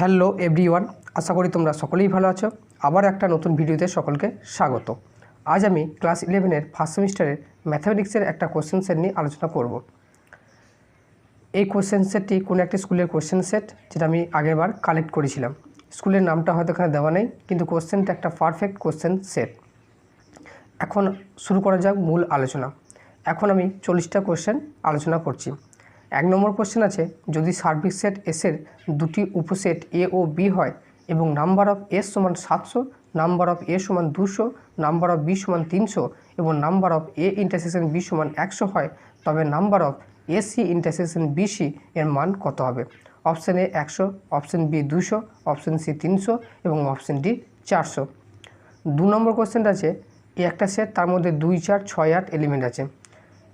Hello everyone, আশা করি তোমরা সকলেই ভালো আছো। আবার একটা নতুন ভিডিওতে সকলকে স্বাগত। আজ আমি ক্লাস 11-এর ফার্স্ট সেমিস্টারের ম্যাথামেটিক্সের একটা কোশ্চেন সেট নিয়ে আলোচনা করব। এই কোশ্চেন সেটটি কোনো একটি স্কুলের কোশ্চেন সেট, যেটা আমি আগেরবার কালেক্ট করেছিলাম। স্কুলের নামটা হয়তো এখানে দেওয়া নেই, কিন্তু কোশ্চেনটা একটা পারফেক্ট কোশ্চেন সেট। এখন শুরু করা যাক মূল আলোচনা। এখন আমি 40টা কোশ্চেন আলোচনা করছি। 1 নম্বর কোশ্চেন আছে, যদি সার্বিক সেট এসের দুটি উপসেট এ ও বি হয় এবং নাম্বার অফ এস সমান 700, নাম্বার অফ এ সমান 200, নাম্বার অফ বি সমান 300 এবং number of A intersection B সমান 100 হয়, তবে number of A C intersection BC এর মান কত হবে? Option A 100, option B 200, option C 300 এবং অপশান ডি 400। 2 নম্বর কোশ্চেনটা আছে, এই একটা সেট, তার মধ্যে 2, 4, 6, 8 এলিমেন্ট আছে।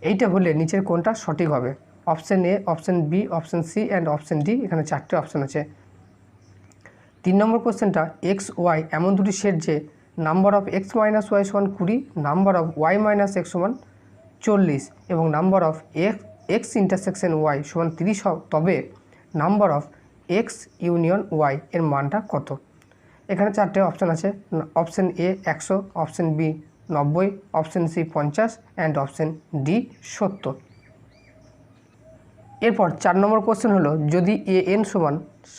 এইটা হলে নিচের কোনটা সঠিক হবে? Option A, option B, option C and option D. এখানে 4টে অপশান আছে। 3 নম্বর কোশ্চেনটা, এক্স ওয়াই এমন দুটি সেট যে number of X minus Y সমান 20, number of Y minus X সমান 40 এবং number of X intersection Y সমান 30 হয়, তবে number of X union Y এর মানটা কত? এখানে 4টে অপশান আছে। Option A 100, option B 90, option C 50 and option D 70। এরপর 4 নম্বর কোশ্চেন হলো, যদি এ এন সমান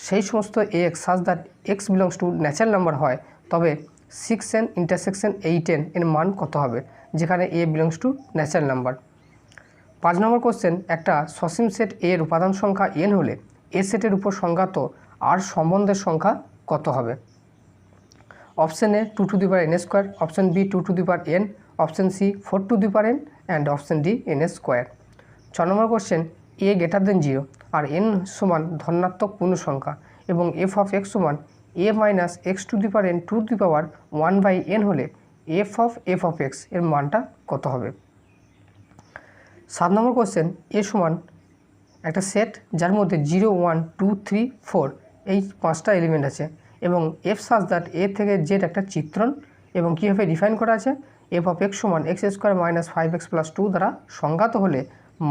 সেই সমস্ত a x such that x belongs to natural number হয়, তবে 6n ইন্টারসেকশন 8n এর মান কত হবে, যেখানে a belongs to natural number. 5 number question, একটা সসীম সেট এর উপাদান সংখ্যা n হলে এ সেটের উপর সংজ্ঞাত আর সম্বন্ধের সংখ্যা কত হবে? Option A 2 to the power n square, option B 2 to the power n, option C 4 to the power n and option D n square. 6 number question, A greater than 0 আর n সমান ধনাত্মক পূর্ণ সংখ্যা এবং এফ অফ এক্স সমান a minus x to the power n to the power 1/n হলে F of x এর মানটা কত হবে? 7 নম্বর কোশ্চেন, এ সমান একটা সেট যার মধ্যে 0, 1, 2, 3, 4 এই 5টা এলিমেন্ট আছে এবং এফ সাজ দ্যাট এ থেকে জেড একটা চিত্রণ, এবং কীভাবে ডিফাইন করা আছে? এফ অফ এক্স সমান X square minus 5x plus 2 দ্বারা সংজ্ঞাত হলে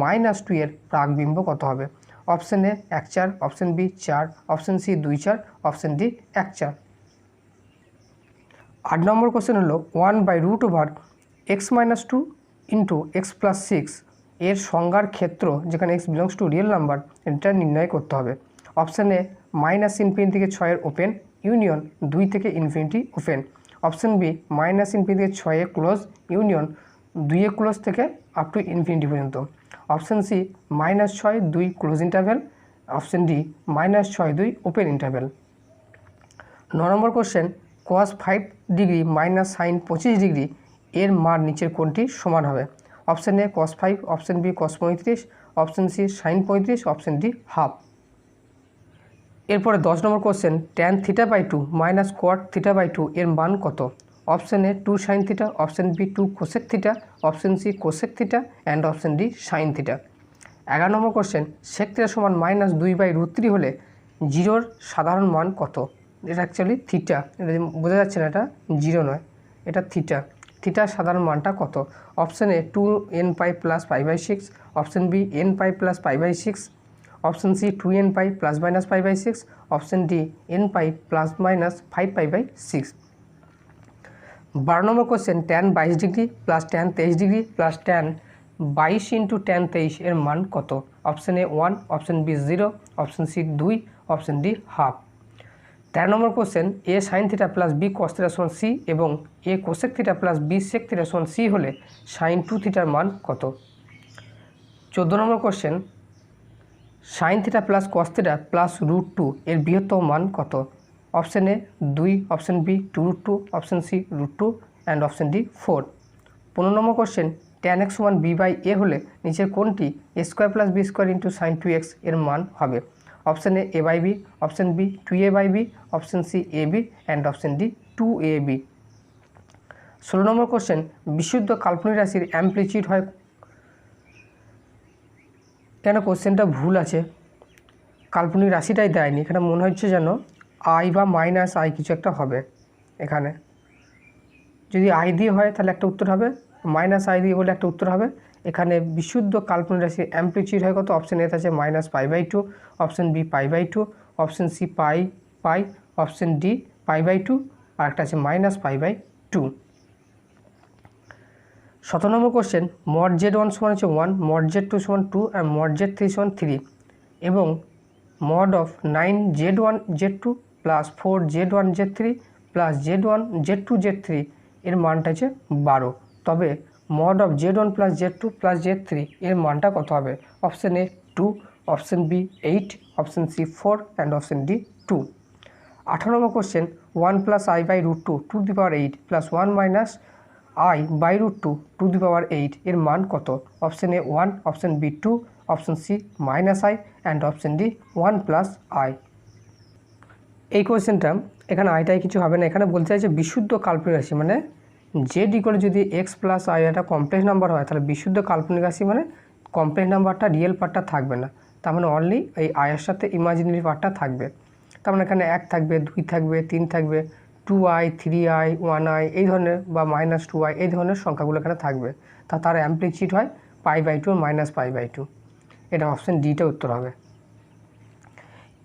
-2 এর প্রাকবিম্ব কত হবে? Option A 1, 4, option B 4, option C 2, 4, option D 1, 4। 8 number question হলো, 1/√x minus 2 into x plus 6 এর সংজ্ঞার ক্ষেত্র যেখানে x belongs two real number, এটা নির্ণয় করতে হবে। অপশান এ -∞ থেকে 6 এর ওপেন ইউনিয়ন 2 থেকে ইনফিনিটি ওপেন, অপশান বি -∞ থেকে 6 এ ক্লোজ ইউনিয়ন 2 এ ক্লোজ থেকে আপ টু ইনফিনিটি পর্যন্ত, option C -6, 2 close interval, option D -6, 2 open interval. 9 number question, cos 5 degree minus sine 25 degree এর মান নিচের কোনটি সমান হবে? Option A cos 5, option B cos 35, option C sine 35, option D half. এরপরে 10 number question, tan θ/2 minus cot θ/2 এর মান কত? Option A 2 sin θ, option B 2 cosec θ, option C cosec θ and option D sin θ। 11 number question, sec θ সমান -2/√3 হলে 0-র সাধারণ মান কত? এটা অ্যাকচুয়ালি থিটা, এটা বোঝা যাচ্ছে না, এটা 0 নয়, এটা থিটার সাধারণ মানটা কত? Option A 2nπ plus π/6, option B nπ plus π/6, option C 2nπ plus minus π/6, option D nπ plus minus 5π/6। 12 number question, tan 22 degree plus tan 23 degree plus tan 22 into tan 23 এর মান কত? Option A 1, option B 0, option C 2, option D half. 13 number question, a sine theta plus b cos theta সমান c এবং এ cosec theta plus b sec theta সমান c হলে sine 2 থিটার মান কত? 14 number question, sine theta plus cos theta plus √2 এর বৃহত্তম মান কত? Option A 2, option B 2√2, option C √2 and option D 4। 15 number question, tan x সমান b/a হলে নিচের কোনটি a square plus b square into sine 2x এর মান হবে? Option A a/b, option B 2a/b, option C ab and option D 2ab। 16 number question, বিশুদ্ধ কাল্পনিক রাশির অ্যামপ্লিচিউড হয়, কেন কোশ্চেনটা ভুল আছে, কাল্পনিক রাশিটাই দেয়নি, এখানে মনে হচ্ছে যেন আই বা মাইনাস আই কিছু একটা হবে। এখানে যদি আই দিয়ে হয় তাহলে একটা উত্তর হবে, মাইনাস আই দিয়ে বলে একটা উত্তর হবে। এখানে বিশুদ্ধ কাল্পনিক রাশির অ্যামপ্লিচিউড হয় কত? অপশান এ আছে -π/2, অপশান বি π/2, অপশান সি π, পাই, অপশন ডি π/2, আর একটা আছে -π/2। 17 নম্বর কোশ্চেন, mod z1 সমান হচ্ছে 1, mod z2 সমান 2 আর mod z3 সমান 3 এবং mod of 9z1 z2 plus 4z1 z3 plus z1 z2 z3 এর মানটা হচ্ছে 12। তবে mod of z1 plus z2 plus z3 এর মানটা কত হবে? Option A 2, option B 8, option C 4 and option D 2। 18 number question, 1 plus i/√2 to the power 8 plus 1 minus i/√2 to the power 8 এর মান কত? Option A 1, option B 2, option C -i and option D 1 plus i। এই কোয়েশ্চেনটা এখানে আইটাই কিছু হবে না, এখানে বলতে চাইছে বিশুদ্ধ কাল্পনিক রাশি মানে জেড ইকুয়াল যদি এক্স প্লাস আই একটা কমপ্লেক্স নাম্বার হয় তাহলে বিশুদ্ধ কাল্পনিক রাশি মানে কমপ্লেক্স নাম্বারটা রিয়েল পার্টটা থাকবে না, তার মানে অনলি এই আয়ের সাথে ইমাজিনারি পার্টটা থাকবে। তার মানে এখানে 1 থাকবে, 2 থাকবে, 3 থাকবে, 2i, 3i, 1i এই ধরনের বা -2i এই ধরনের সংখ্যাগুলো এখানে থাকবে। তার অ্যাম্পলিচিউড হয় π/2 আর -π/2। এটা অপশন ডিটা উত্তর হবে।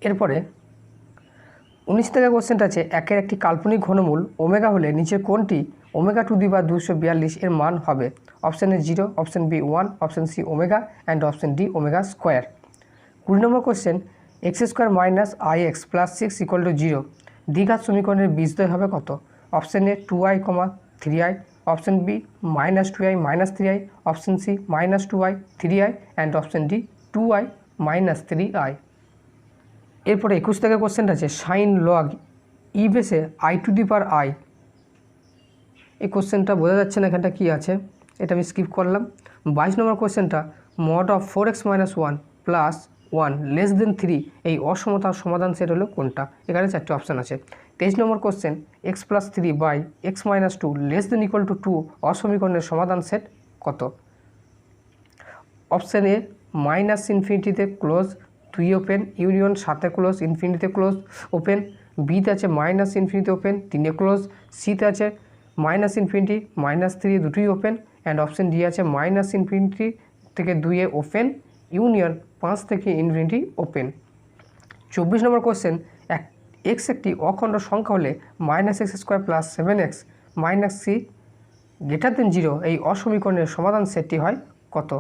এরপরে 19 থেকে কোশ্চেনটা আছে, একের একটি কাল্পনিক ঘনমূল ওমেগা হলে নিচের কোনটি ওমেগা টু দি পাওয়ার 242 এর মান হবে? Option A 0, option B 1, option C omega and option D omega square. 20 number question, x² - ix + 6 = 0 দ্বিঘাত সমীকরণের বীজদ্বয় হবে কত? Option A 2i, 3i, option B -2i - 3i, option C -2i 3i and option D 2i - 3i। এরপরে 21 থেকে কোশ্চেনটা আছে, sine log ই বেসে i two the power i। এই কোশ্চেনটা বোঝা যাচ্ছে না এখানটা কী আছে, এটা আমি স্কিপ করলাম। 22 নম্বর কোশ্চেনটা, mod of 4x - 1 plus 1 less than 3 এই অসমতার সমাধান সেট হলো কোনটা? এখানে 4টে অপশান আছে। 23 number question, x + 3/x - 2 less than equal to 2 অসমীকরণের সমাধান সেট কত? অপশান এ -ইনফিনিটিতে ক্লোজ 2 ওপেন, ইউনিয়ন 7 ক্লোজ, ইনফিনিটিতে ক্লোজ ওপেন, বিতে আছে -ইনফিনিটি ওপেন 3 ক্লোজ, সিতে আছে -ইনফিনিটি -3 দুটোই ওপেন অ্যান্ড অপশন ডি আছে -ইনফিনিটি থেকে 2 ওপেন, ইউনিয়ন 5 থেকে ইনফিনিটি ওপেন। 24 নম্বর কোশ্চেন, এক্স একটি অখণ্ড সংখ্যা হলে -x² + 7x - c > 0 এই অসমীকরণের সমাধান সেটটি হয় কত?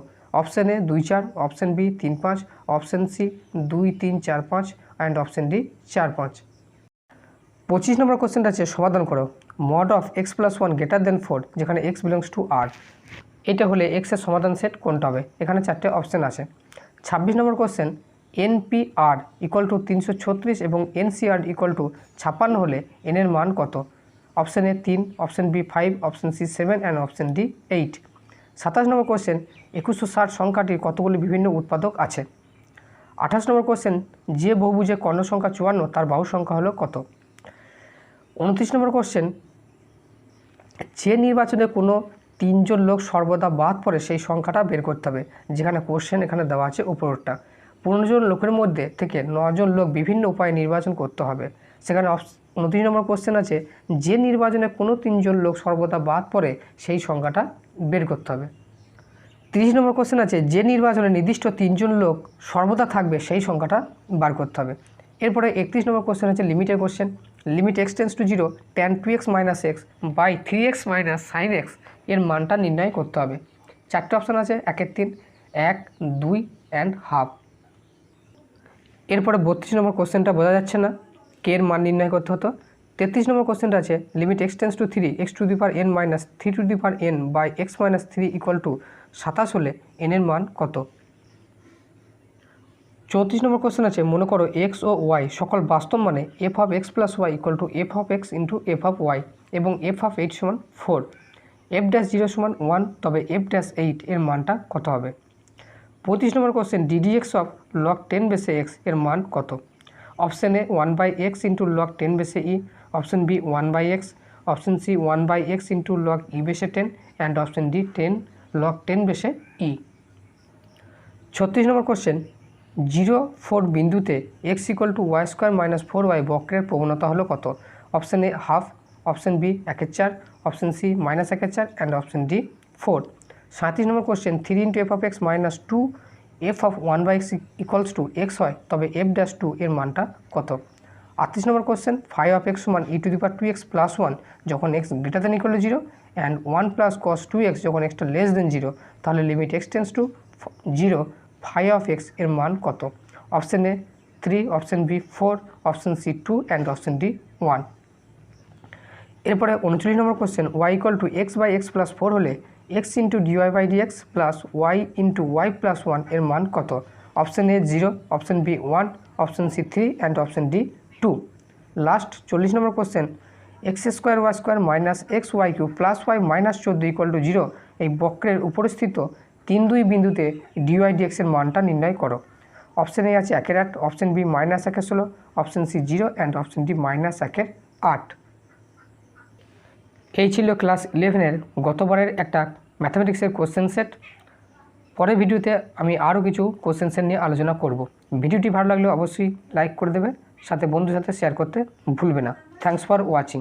Option A 2, 4, option B 3, 5, option C 2, 3, 4, 5 and option D 4, 5। 25 number কোশ্চেনটা আছে, সমাধান করো। mod of x + 1 > 4 যেখানে x বিলংস টু r, এটা হলে x এর সমাধান সেট কোনটা হবে? এখানে 4টে অপশান আছে। 26 নম্বর কোশ্চেন, NPR = 336 এবং NCR = 56 হলে n এর মান কত? Option A 3, option B 5, option C 7 and option D 8। 27 number question, 2160 সংখ্যাটির কতগুলি বিভিন্ন উৎপাদক আছে? 28 নম্বর কোশ্চেন, যে বহুভুজে কর্ণ সংখ্যা 54 তার বাহু সংখ্যা হলো কত? 29 নম্বর কোশ্চেন, যে নির্বাচনে কোনো 3 জন লোক সর্বদা বাদ পড়ে সেই সংখ্যাটা বের করতে হবে। যেখানে কোশ্চেন এখানে দেওয়া আছে উপরটা, 15 জন লোকের মধ্যে থেকে 9 জন লোক বিভিন্ন উপায়ে নির্বাচন করতে হবে। সেখানে 29 নম্বর কোশ্চেন আছে, যে নির্বাচনে কোনো 3 জন লোক সর্বদা বাদ পড়ে সেই সংখ্যাটা বের করতে হবে। 30 নম্বর কোশ্চেন আছে, যে নির্বাচনে নির্দিষ্ট 3 জন লোক সর্বদা থাকবে সেই সংখ্যাটা বার করতে হবে। এরপরে 31 নম্বর কোশ্চেন আছে লিমিটের question, limit x tends to 0 tan 2x - x by 3x - sin x এর মানটা নির্ণয় করতে হবে। 4টে অপশান আছে, 1, 3, 1, 2 অ্যান্ড হাফ। এরপরে 32 নম্বর কোশ্চেনটা বোঝা যাচ্ছে না, কে এর মান নির্ণয় করতে হতো। 33 নম্বর কোশ্চেনটা আছে, limit x tends to 3 x to the power n - 3 to the power n by x - 3 = 27 হলে n এর মান কত? 34 নম্বর কোশ্চেন আছে, মনে করো x ও y সকল বাস্তব মানে f of x plus y = f of x into f of y এবং f of 8 = 4, f'0 = 1, তবে f'8 এর মানটা কত হবে? 25 নম্বর কোশ্চেন, ddx of log 10 বেসে x এর মান কত? অপশন এ 1/x into log 10 বেসে e, option B 1/x, option C 1/x into log e বেসে 10 অ্যান্ড অপশন ডি 10 log 10 বেসে e। 36 নম্বর কোশ্চেন, 0, 4 বিন্দুতে x = y² - 4y বক্রের প্রবণতা হলো কত? Option A half, option B 1/4, option C -1/4 and option D 4। 37 number question, 3 × f of x - 2 f of 1/x = x হয়, তবে f'2 এর মানটা কত? 38 নম্বর কোশ্চেন 5 সমান e⁻² x প্লাস 1 যখন x greater than equal to 0 and 1 plus cos 2x যখন x less than 0 তাহলে limit x tends to 0 5 এর মান কত? Option A 3, option B 4, option C 2 and option D 1। এরপরে 39 number question y equal to x/x plus 4 হলে x into dy/dx plus y into y plus 1 এর মান কত? Option A 0, option B 1, option C 3 and option D 2। Last 40 number question x² minus xy³ plus y minus 14 equal to 0 এই বক্রের উপরস্থিত 3, 2 বিন্দুতে dy/dx এর মানটা নির্ণয় করো। অপশন এ আছে 1/8, option B -1/16, option C 0 and option D -1/8। এই ছিল ক্লাস 11-এর গতবারের একটা ম্যাথামেটিক্সের কোশ্চেন সেট। পরের ভিডিওতে আমি আরও কিছু কোশ্চেন সেট নিয়ে আলোচনা করব। ভিডিওটি ভালো লাগলে অবশ্যই লাইক করে দেবে, সাথে বন্ধুর সাথে শেয়ার করতে ভুলবে না। Thanks for watching.